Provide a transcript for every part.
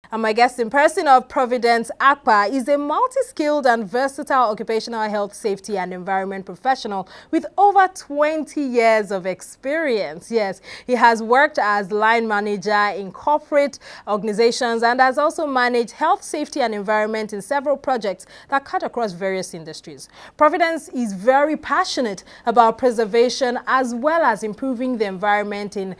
And my guest in person of Providence Akpa is a multi-skilled and versatile occupational health, safety and environment professional with over 20 years of experience. Yes, he has worked as line manager in corporate organizations and has also managed health, safety and environment in several projects that cut across various industries. Providence is very passionate about preservation as well as improving the environment in,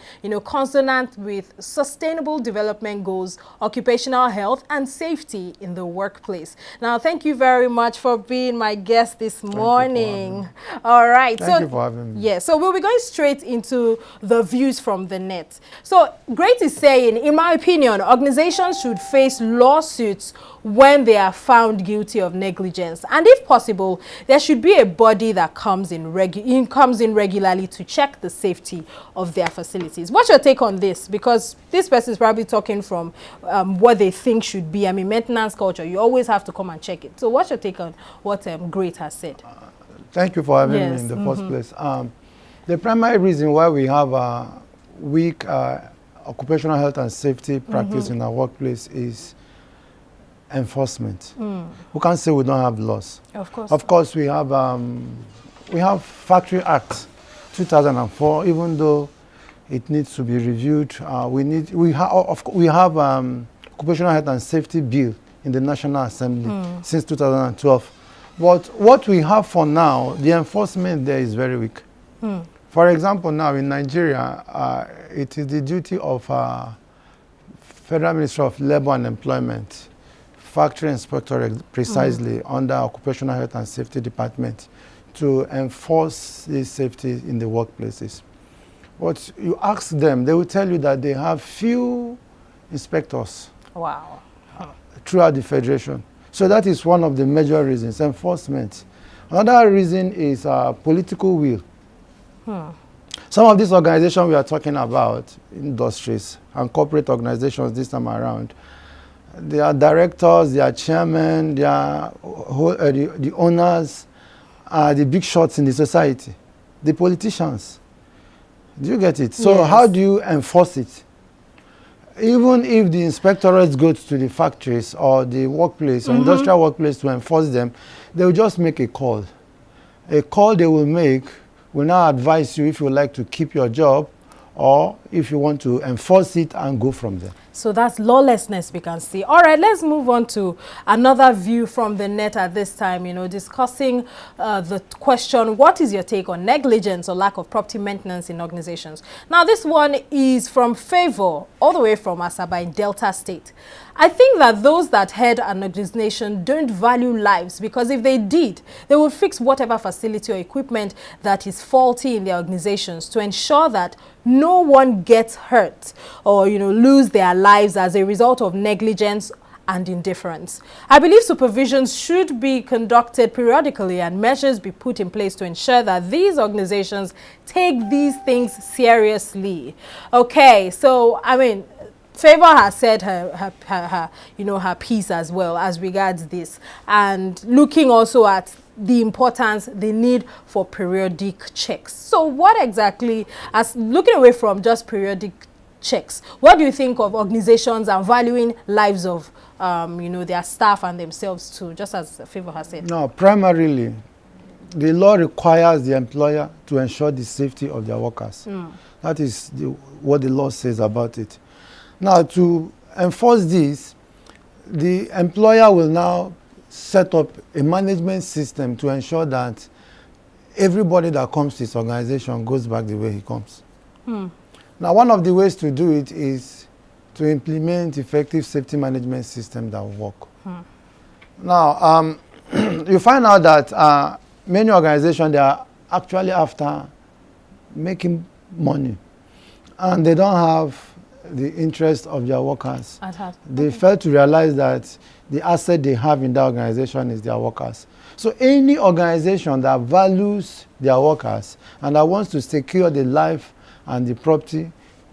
consonant with sustainable development goals, occupational health and safety in the workplace. Now, thank you very much for being my guest this morning. All right. Thank you for having me. Yeah, so we'll be going straight into the views from the net. So, Great is saying, in my opinion, organizations should face lawsuits when they are found guilty of negligence. And if possible, there should be a body that comes in regularly to check the safety of their facilities. What's your take on this? Because this person is probably talking from what they think should be. I mean, maintenance culture, you always have to come and check it. So what's your take on what Great has said? Thank you for having me in the first place. The primary reason why we have a weak occupational health and safety practice in our workplace is enforcement. We can't say we don't have laws. Of course, we have Factory Act 2004. Even though it needs to be reviewed, we have occupational health and safety bill in the National Assembly since 2012. But what we have for now, the enforcement there is very weak. For example, now in Nigeria, it is the duty of Federal Ministry of Labor and Employment, Factory Inspectorate precisely under Occupational Health and Safety Department to enforce the safety in the workplaces. But you ask them, they will tell you that they have few inspectors throughout the Federation. So that is one of the major reasons, enforcement. Another reason is political will. Some of these organizations we are talking about, industries and corporate organizations this time around, they are directors, they are chairmen, they are the owners, the big shots in the society, the politicians. Do you get it? So how do you enforce it? Even if the inspectorates go to the factories or the workplace or industrial workplace to enforce them, they will just make a call. A call they will make will now advise you if you would like to keep your job or if you want to enforce it and go from there. So that's lawlessness we can see. All right, let's move on to another view from the net at this time, discussing the question, what is your take on negligence or lack of property maintenance in organizations? Now, this one is from Favor, all the way from Asaba in Delta State. I think that those that head an organization don't value lives, because if they did, they would fix whatever facility or equipment that is faulty in their organizations to ensure that no one gets hurt or, lose their lives as a result of negligence and indifference. I believe supervisions should be conducted periodically and measures be put in place to ensure that these organizations take these things seriously. Okay, so, Favor has said her piece as well as regards this, and looking also at the importance, the need for periodic checks. So what exactly, as looking away from just periodic checks, what do you think of organizations and valuing lives of their staff and themselves too, just as Favor has said? No, primarily, the law requires the employer to ensure the safety of their workers. That is what the law says about it. Now, to enforce this, the employer will now set up a management system to ensure that everybody that comes to his organization goes back the way he comes. Now, one of the ways to do it is to implement effective safety management system that will work. Now, you find out that many organizations, they are actually after making money, and they don't have the interest of their workers. They fail to realize that the asset they have in that organization is their workers. So any organization that values their workers and that wants to secure the life and the property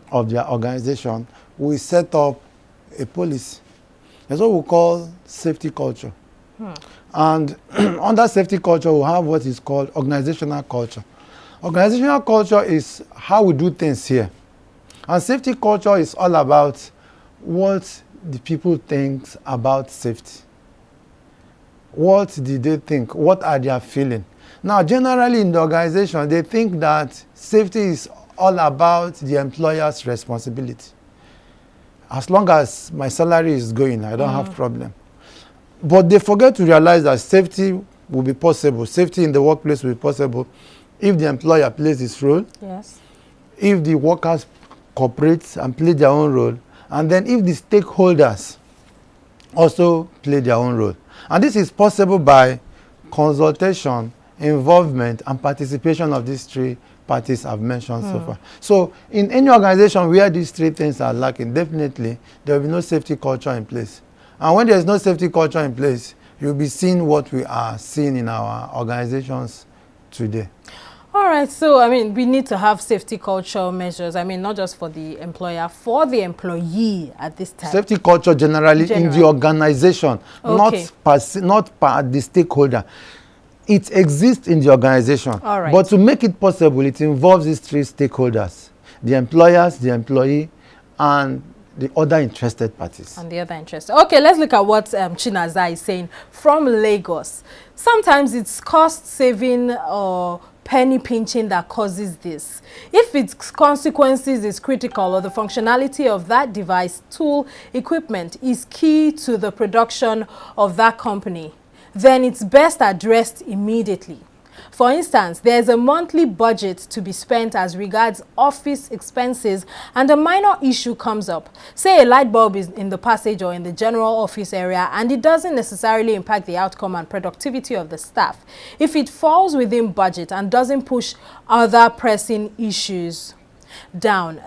of their organization will set up a policy. That's what we call safety culture. And under safety culture, we have what is called organizational culture. Organizational culture is how we do things here. And safety culture is all about what the people think about safety? What did they think? What are they feeling? Now, generally in the organization, they think that safety is all about the employer's responsibility. As long as my salary is going, I don't have problem. But they forget to realize that safety will be possible. Safety in the workplace will be possible if the employer plays his role, Yes. if the workers cooperate and play their own role, and then if the stakeholders also play their own role. And this is possible by consultation, involvement, and participation of these three parties I've mentioned so far. So in any organization where these three things are lacking, definitely there will be no safety culture in place. And when there is no safety culture in place, you'll be seeing what we are seeing in our organizations today. All right, so I mean, we need to have safety culture measures. I mean, not just for the employer, for the employee at this time. Safety culture generally in the organization, Okay. not per the stakeholder. It exists in the organization. All right. But to make it possible, it involves these three stakeholders: the employers, the employee, and the other interested parties. And the other interest. Okay, let's look at what Chinaza is saying from Lagos. Sometimes it's cost saving or penny pinching that causes this. If its consequences is critical or the functionality of that device, tool, equipment is key to the production of that company, then it's best addressed immediately. For instance, there's a monthly budget to be spent as regards office expenses and a minor issue comes up. Say a light bulb is in the passage or in the general office area and it doesn't necessarily impact the outcome and productivity of the staff. If it falls within budget and doesn't push other pressing issues down,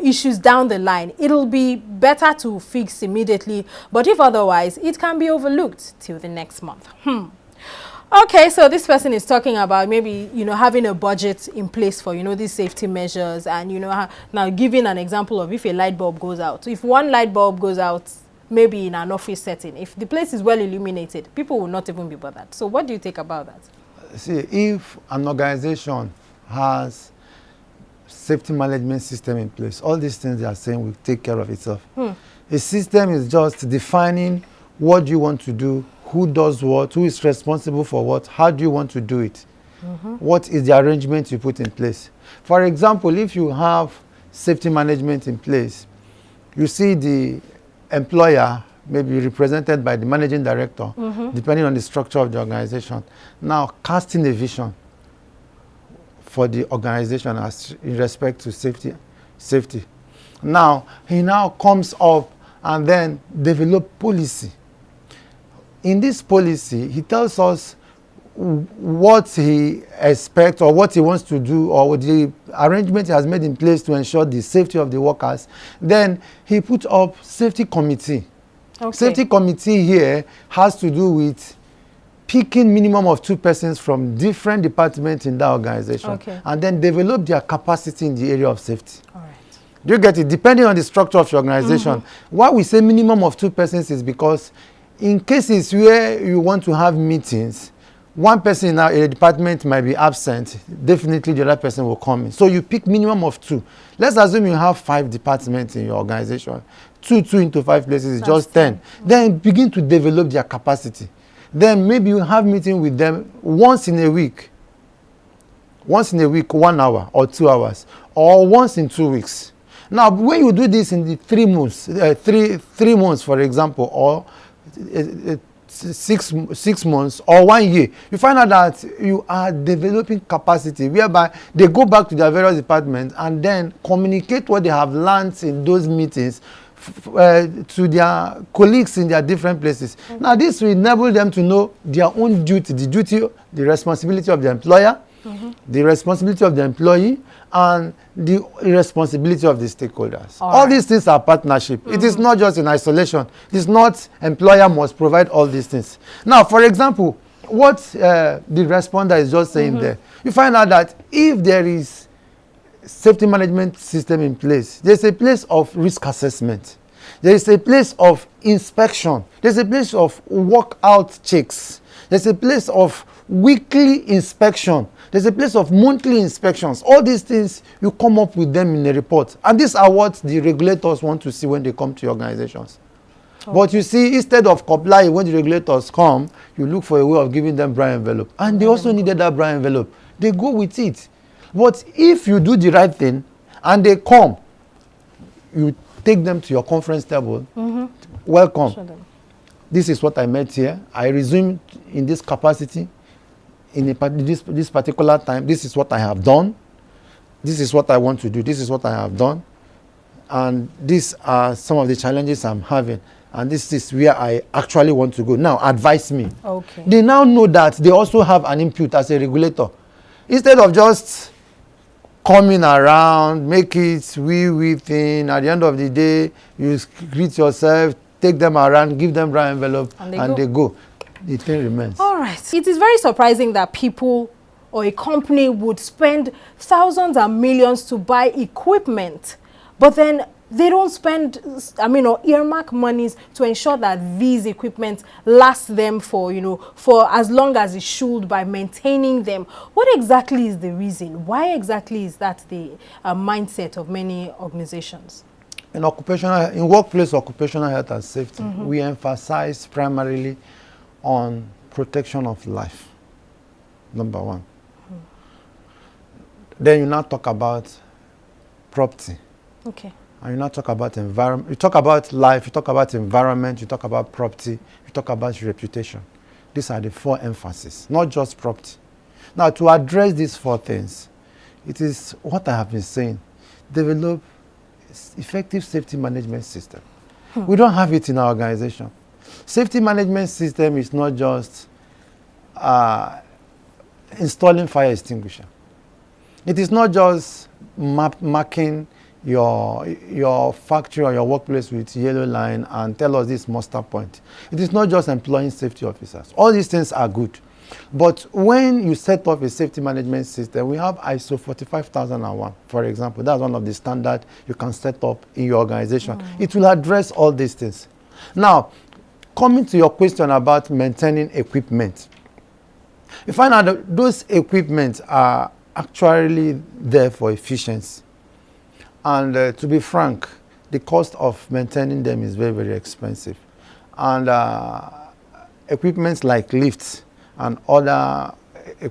issues down the line, it'll be better to fix immediately. But if otherwise, it can be overlooked till the next month. Okay, so this person is talking about maybe, having a budget in place for, these safety measures and, now giving an example of if a light bulb goes out. If one light bulb goes out, maybe in an office setting, if the place is well illuminated, people will not even be bothered. So what do you think about that? See, if an organization has safety management system in place, all these things they are saying will take care of itself. A system is just defining what you want to do, who does what, who is responsible for what, how do you want to do it, what is the arrangement you put in place. For example, if you have safety management in place, you see the employer may be represented by the managing director, depending on the structure of the organization, now casting a vision for the organization as in respect to safety. Now, he now comes up and then develop policy. In this policy, he tells us what he expects or what he wants to do or the arrangement he has made in place to ensure the safety of the workers. Then he put up safety committee. Okay. Safety committee here has to do with picking minimum of 2 persons from different departments in that organization, and then develop their capacity in the area of safety. All right. Do you get it? Depending on the structure of your organization. Why we say minimum of 2 persons is because in cases where you want to have meetings, one person in a department might be absent, definitely the other person will come in. So you pick minimum of 2. Let's assume you have 5 departments in your organization. 2 into 5 places is just 10. Then begin to develop their capacity. Then maybe you have meeting with them once in a week. Once in a week, 1 hour or 2 hours, or once in 2 weeks. Now, when you do this in the 3 months, 3 months, for example, or 6 months or 1 year, you find out that you are developing capacity whereby they go back to their various departments and then communicate what they have learned in those meetings to their colleagues in their different places. Now, this will enable them to know their own duty, the responsibility of the employer, the responsibility of the employee, and the responsibility of the stakeholders. All these things are partnership. It is not just in isolation. It is not employer must provide all these things. Now, for example, what the responder is just saying there, you find out that if there is safety management system in place, there's a place of risk assessment. There is a place of inspection. There's a place of walkout checks. There's a place of weekly inspection. There's a place of monthly inspections. All these things, you come up with them in a report. And these are what the regulators want to see when they come to your organizations. Oh. But you see, instead of complying when the regulators come, you look for a way of giving them brown envelope. And they also needed that brown envelope. They go with it. But if you do the right thing and they come, you take them to your conference table. Welcome. This is what I met here. I resumed in this capacity in this particular time. This is what I have done. This is what I want to do. This is what I have done. And these are some of the challenges I'm having. And this is where I actually want to go. Now, advise me. Okay. They now know that they also have an input as a regulator. Instead of just coming around, make it we thing, at the end of the day, you greet yourself, take them around, give them brown envelope, and they go. The thing remains. All right. It is very surprising that people or a company would spend thousands and millions to buy equipment, but then they don't spend, or earmark monies to ensure that these equipment last them for, for as long as it should by maintaining them. What exactly is the reason? Why exactly is that the mindset of many organizations? In workplace occupational health and safety, we emphasize primarily on protection of life, number one. Then you now talk about property. Okay. And you now talk about environment. You talk about life, you talk about environment, you talk about property, you talk about reputation. These are the four emphases, not just property. Now, to address these four things, it is what I have been saying. Develop effective safety management system. We don't have it in our organization. Safety management system is not just installing fire extinguisher. It is not just marking your factory or your workplace with yellow line and tell us this muster point. It is not just employing safety officers. All these things are good. But when you set up a safety management system, we have ISO 45001, for example. That's one of the standards you can set up in your organization. It will address all these things. Now, coming to your question about maintaining equipment, you find out that those equipment are actually there for efficiency. And to be frank, the cost of maintaining them is very, very expensive. And equipments like lifts and other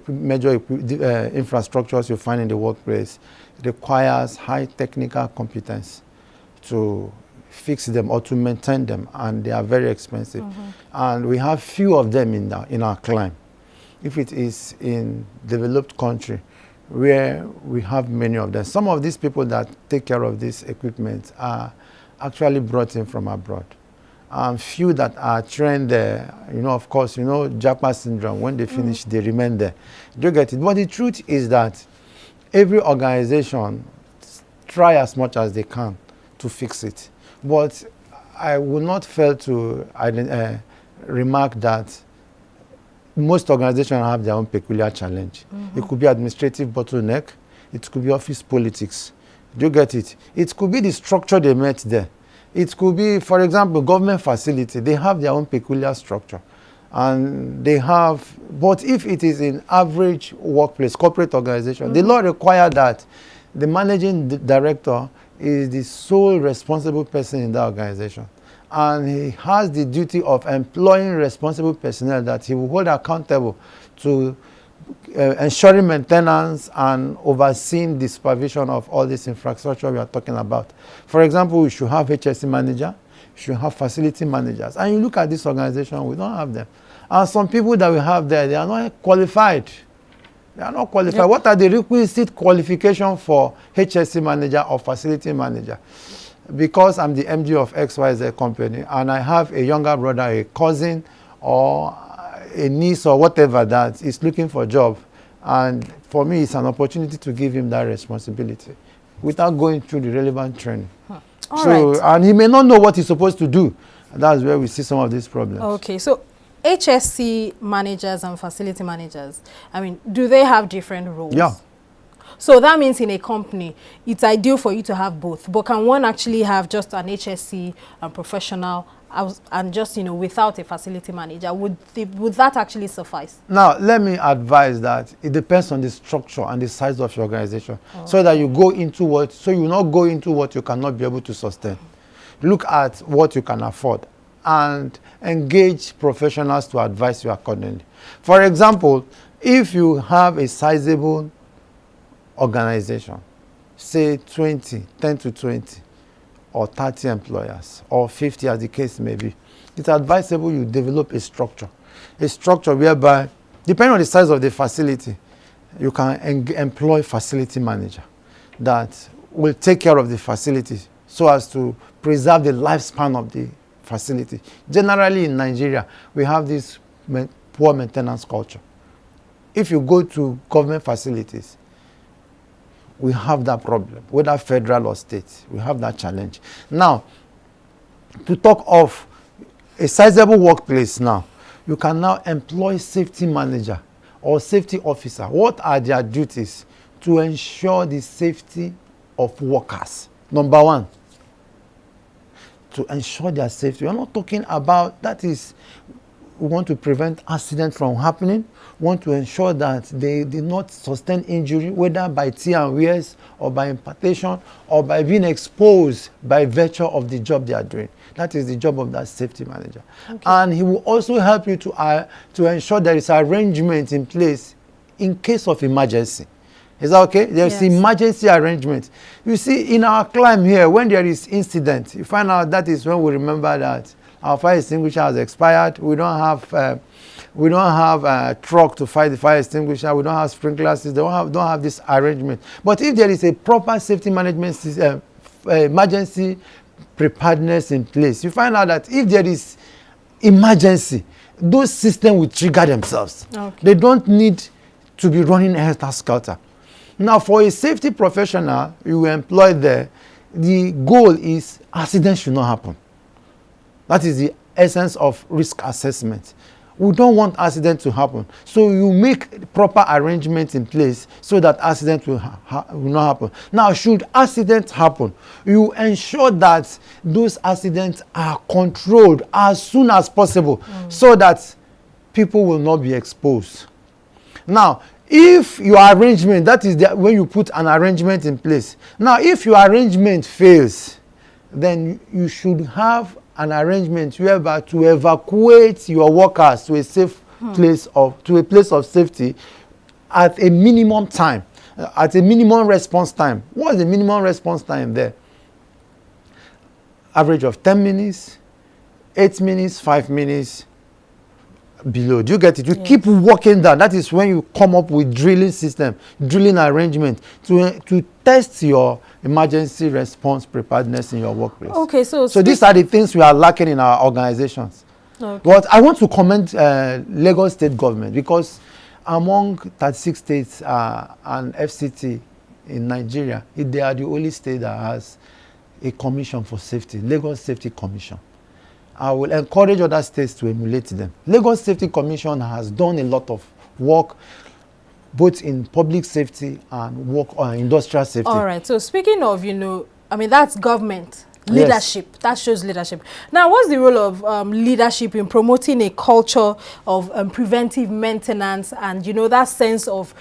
major infrastructures you find in the workplace requires high technical competence to fix them or to maintain them, and they are very expensive. And we have few of them in our climb. If it is in developed country, where we have many of them. Some of these people that take care of this equipment are actually brought in from abroad. Few that are trained there, of course, Japa syndrome, when they finish, they remain there. Do you get it? But the truth is that every organization try as much as they can to fix it. But I will not fail to remark that most organizations have their own peculiar challenge. It could be administrative bottleneck. It could be office politics. Do you get it? It could be the structure they met there. It could be, for example, government facility. They have their own peculiar structure. And they have, but if it is in average workplace, corporate organization, the law requires that the managing director is the sole responsible person in that organization. And he has the duty of employing responsible personnel that he will hold accountable to ensuring maintenance and overseeing the supervision of all this infrastructure we are talking about. For example, we should have HSE manager, we should have facility managers. And you look at this organization, we don't have them. And some people that we have there, they are not qualified. They are not qualified. Yep. What are the requisite qualifications for HSE manager or facility manager? Because I'm the MD of XYZ company and I have a younger brother, a cousin, or a niece or whatever that is looking for a job, and for me it's an opportunity to give him that responsibility without going through the relevant training. All right. And he may not know what he's supposed to do. That's where we see some of these problems. Okay, so HSE managers and facility managers, do they have different roles? Yeah. So that means in a company, it's ideal for you to have both. But can one actually have just an HSE professional and just, without a facility manager? Would that actually suffice? Now, let me advise that it depends on the structure and the size of your organization. So that you go into so you not go into what you cannot be able to sustain. Look at what you can afford and engage professionals to advise you accordingly. For example, if you have a sizable organization, say 10 to 20, or 30 employers, or 50 as the case may be, it's advisable you develop a structure whereby, depending on the size of the facility, you can employ facility manager that will take care of the facility so as to preserve the lifespan of the facility. Generally in Nigeria, we have this poor maintenance culture. If you go to government facilities, we have that problem, whether federal or state, we have that challenge. Now, to talk of a sizable workplace now, you can now employ safety manager or safety officer. What are their duties? To ensure the safety of workers. Number one, to ensure their safety. We're not talking about, that is, we want to prevent accidents from happening. We want to ensure that they did not sustain injury, whether by tear and wears, or by impartation, or by being exposed by virtue of the job they are doing. That is the job of that safety manager. Okay. And he will also help you to ensure there is arrangement in place in case of emergency. Is that okay? There's emergency arrangement. You see, in our climb here, when there is incident, you find out that is when we remember that our fire extinguisher has expired. We don't have a truck to fight the fire extinguisher. We don't have sprinklers. They don't have this arrangement. But if there is a proper safety management system, emergency preparedness in place, you find out that if there is emergency, those systems will trigger themselves. Okay. They don't need to be running helter-skelter. Now, for a safety professional you employ there, the goal is accidents should not happen. That is the essence of risk assessment. We don't want accident to happen. So you make proper arrangements in place so that accident will not happen. Now, should accidents happen, you ensure that those accidents are controlled as soon as possible so that people will not be exposed. Now, if your arrangement, that is when you put an arrangement in place. Now, if your arrangement fails, then you should have an arrangement whereby to evacuate your workers to a safe place of safety at a minimum time, at a minimum response time. What is the minimum response time there? Average of 10 minutes, 8 minutes, 5 minutes, below. Do you get it? You keep working down. That is when you come up with drilling arrangement to test your emergency response preparedness in your workplace. Okay, so these are the things we are lacking in our organizations. Okay. But I want to commend Lagos State government, because among 36 states and FCT in Nigeria, they are the only state that has a commission for safety, Lagos Safety Commission. I will encourage other states to emulate them. Lagos Safety Commission has done a lot of work, both in public safety and work on industrial safety. All right. So speaking of, that's government leadership. Yes. That shows leadership. Now, what's the role of leadership in promoting a culture of preventive maintenance and, that sense of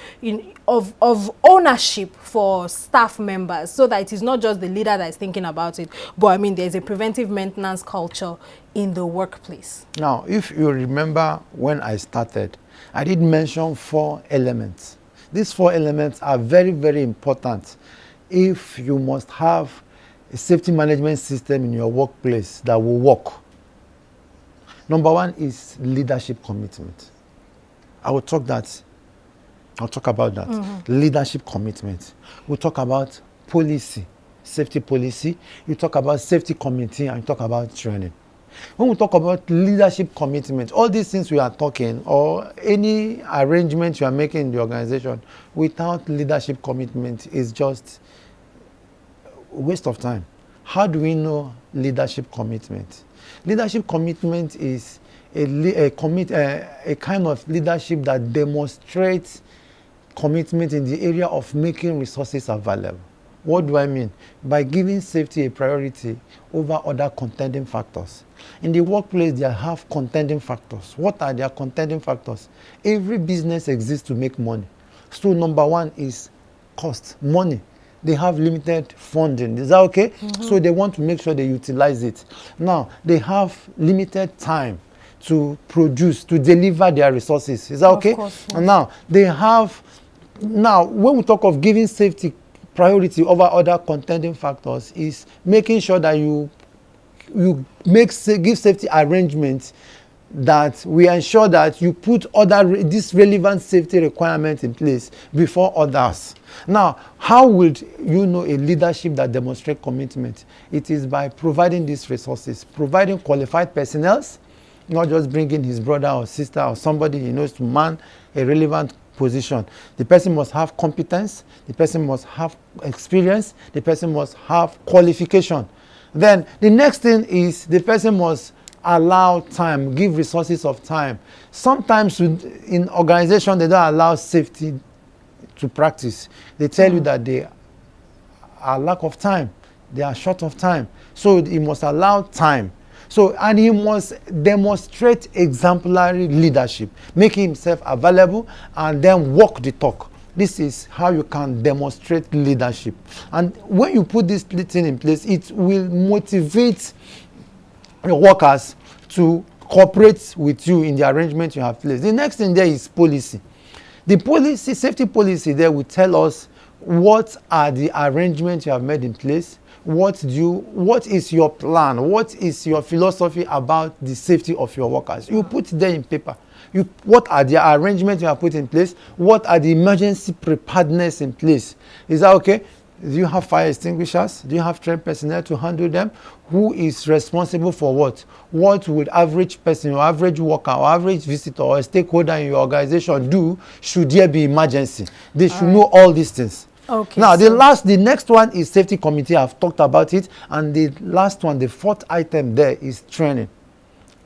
ownership for staff members, so that it is not just the leader that is thinking about it, but there's a preventive maintenance culture in the workplace? Now, if you remember when I started, I did mention 4 elements. These 4 elements are very, very important if you must have a safety management system in your workplace that will work. Number 1 is leadership commitment. I will talk about that. Leadership commitment. We'll talk about policy, safety policy. You talk about safety committee, and you talk about training. When we talk about leadership commitment, all these things we are talking, or any arrangement you are making in the organization without leadership commitment, is just a waste of time. How do we know leadership commitment? Leadership commitment is a kind of leadership that demonstrates commitment in the area of making resources available. What do I mean? By giving safety a priority over other contending factors. In the workplace, they have contending factors. What are their contending factors? Every business exists to make money. So number 1 is cost, money. they have limited funding. Is that okay? So they want to make sure they utilize it. Now, they have limited time to produce, to deliver their resources. Is that okay? Of course, yes. And now, they have, now, when we talk of giving safety priority over other contending factors, is making sure that you give safety arrangements, that we ensure that you put this relevant safety requirements in place before others. Now, how would you know a leadership that demonstrates commitment? It is by providing these resources, providing qualified personnel, not just bringing his brother or sister or somebody he knows to man a relevant position. The person must have competence, the person must have experience, the person must have qualification. Then the next thing is the person must allow time, give resources of time. Sometimes in organization, they don't allow safety to practice. They tell you that they are lack of time, they are short of time. So he must allow time. So, and he must demonstrate exemplary leadership, making himself available and then walk the talk. This is how you can demonstrate leadership. And when you put this thing in place, it will motivate your workers to cooperate with you in the arrangement you have placed. The next thing there is policy. The policy, safety policy there will tell us what are the arrangements you have made in place, what is your plan, what is your philosophy about the safety of your workers. You put it there in paper. What are the arrangements you have put in place? What are the emergency preparedness in place? Is that okay? Do you have fire extinguishers? Do you have trained personnel to handle them? Who is responsible for what? What would average person or average worker or average visitor or a stakeholder in your organization do should there be emergency? They should know all these things. Okay. Now, the next one is safety committee. I've talked about it. And the last one, the fourth item there is training.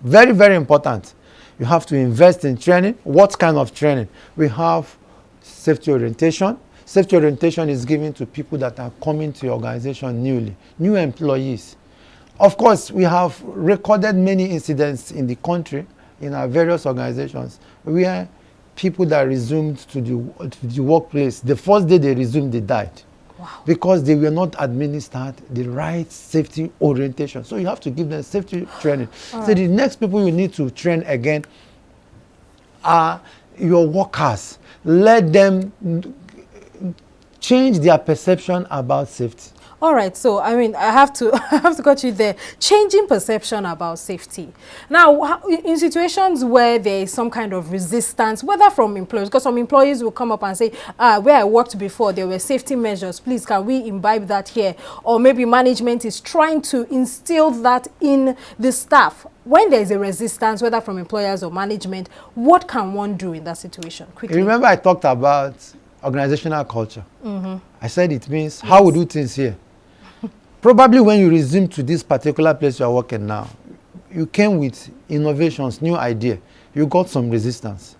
Very, very important. You have to invest in training. What kind of training? We have safety orientation. Safety orientation is given to people that are coming to your organization newly, new employees. Of course, we have recorded many incidents in the country, in our various organizations, where people that resumed to the workplace, the first day they resumed, they died. Wow. Because they were not administered the right safety orientation. So you have to give them safety training. So the next people you need to train again are your workers. Let them change their perception about safety. All right, so I mean, I have to cut you there. Changing perception about safety. Now, in situations where there is some kind of resistance, whether from employers, because some employees will come up and say, where I worked before, there were safety measures. Please, can we imbibe that here? Or maybe management is trying to instill that in the staff. When there is a resistance, whether from employers or management, what can one do in that situation? Quickly. Remember, I talked about organizational culture. I said it means how we do things here. Probably when you resume to this particular place you are working now, you came with innovations, new idea. You got some resistance.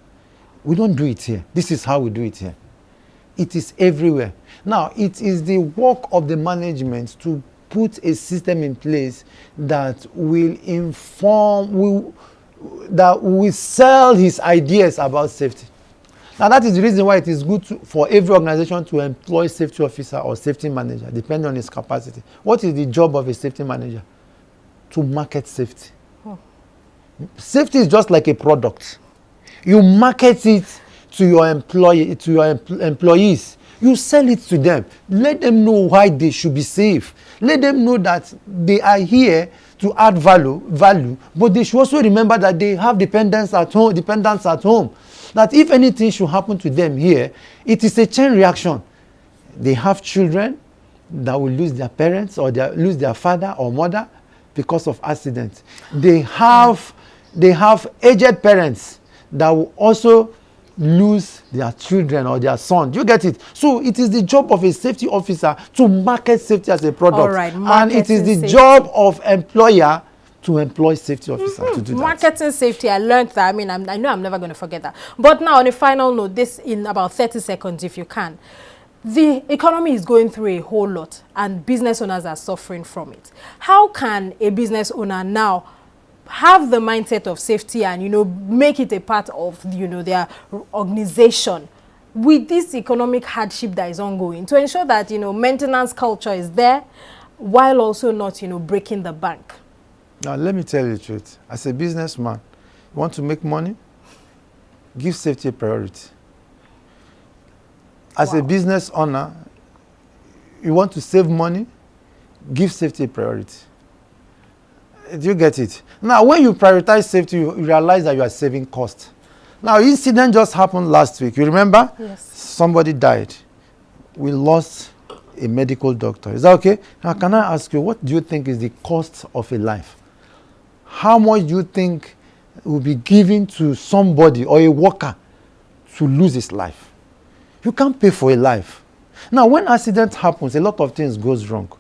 We don't do it here. This is how we do it here. It is everywhere. Now, it is the work of the management to put a system in place that will inform, that will sell his ideas about safety. Now, that is the reason why it is good for every organization to employ safety officer or safety manager, depending on his capacity. What is the job of a safety manager? To market safety. Safety is just like a product. You market it to your employees. You sell it to them. Let them know why they should be safe. Let them know that they are here to add value, but they should also remember that they have dependents at home. That if anything should happen to them here, it is a chain reaction. They have children that will lose their parents or lose their father or mother because of accidents. They have aged parents that will also lose their children or their son. Do you get it? So it is the job of a safety officer to market safety as a product. All right, and it is the job of employer to employ safety officer to do that. Marketing safety, I learned that. I mean, I know I'm never going to forget that. But now, on a final note, this in about 30 seconds, if you can. The economy is going through a whole lot, and business owners are suffering from it. How can a business owner now have the mindset of safety and, make it a part of, their organization with this economic hardship that is ongoing, to ensure that, you know, maintenance culture is there while also not, you know, breaking the bank? Now, let me tell you the truth. As a businessman, you want to make money, give safety a priority. As a business owner, you want to save money, give safety a priority. Do you get it? Now, when you prioritize safety, you realize that you are saving cost. Now, incident just happened last week. You remember? Yes. Somebody died. We lost a medical doctor. Is that okay? Now, can I ask you, what do you think is the cost of a life? How much do you think will be given to somebody or a worker to lose his life? You can't pay for a life. Now, when accident happens, a lot of things goes wrong.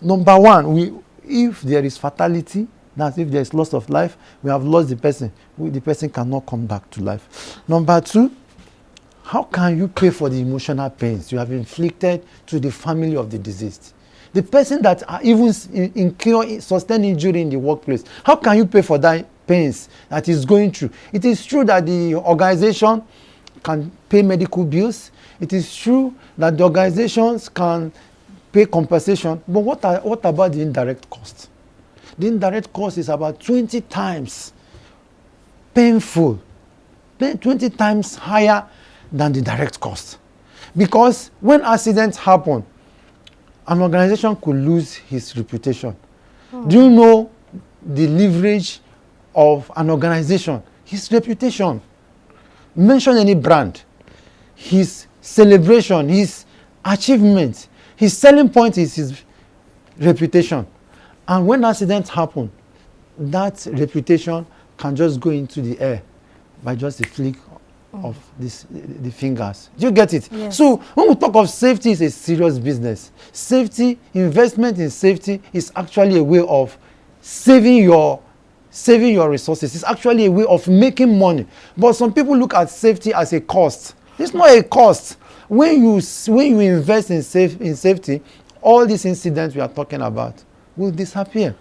Number one, if there is fatality, that's if there is loss of life, we have lost the person. The person cannot come back to life. Number two, how can you pay for the emotional pains you have inflicted to the family of the deceased? The person that even incur sustained injury in the workplace, how can you pay for that pains that is going through? It is true that the organization can pay medical bills. It is true that the organizations can pay compensation. But what about the indirect cost? The indirect cost is about 20 times painful, 20 times higher than the direct cost. Because when accidents happen, an organization could lose his reputation. Do you know the leverage of an organization? His reputation. Mention any brand. His celebration, his achievement, his selling point is his reputation. And when accidents happen, that reputation can just go into the air by just a flick of the fingers. Do you get it? Yes. So when we talk of safety, it's a serious business. Safety, investment in safety is actually a way of saving your resources. It's actually a way of making money. But some people look at safety as a cost. It's not a cost. When you invest in safety, all these incidents we are talking about will disappear.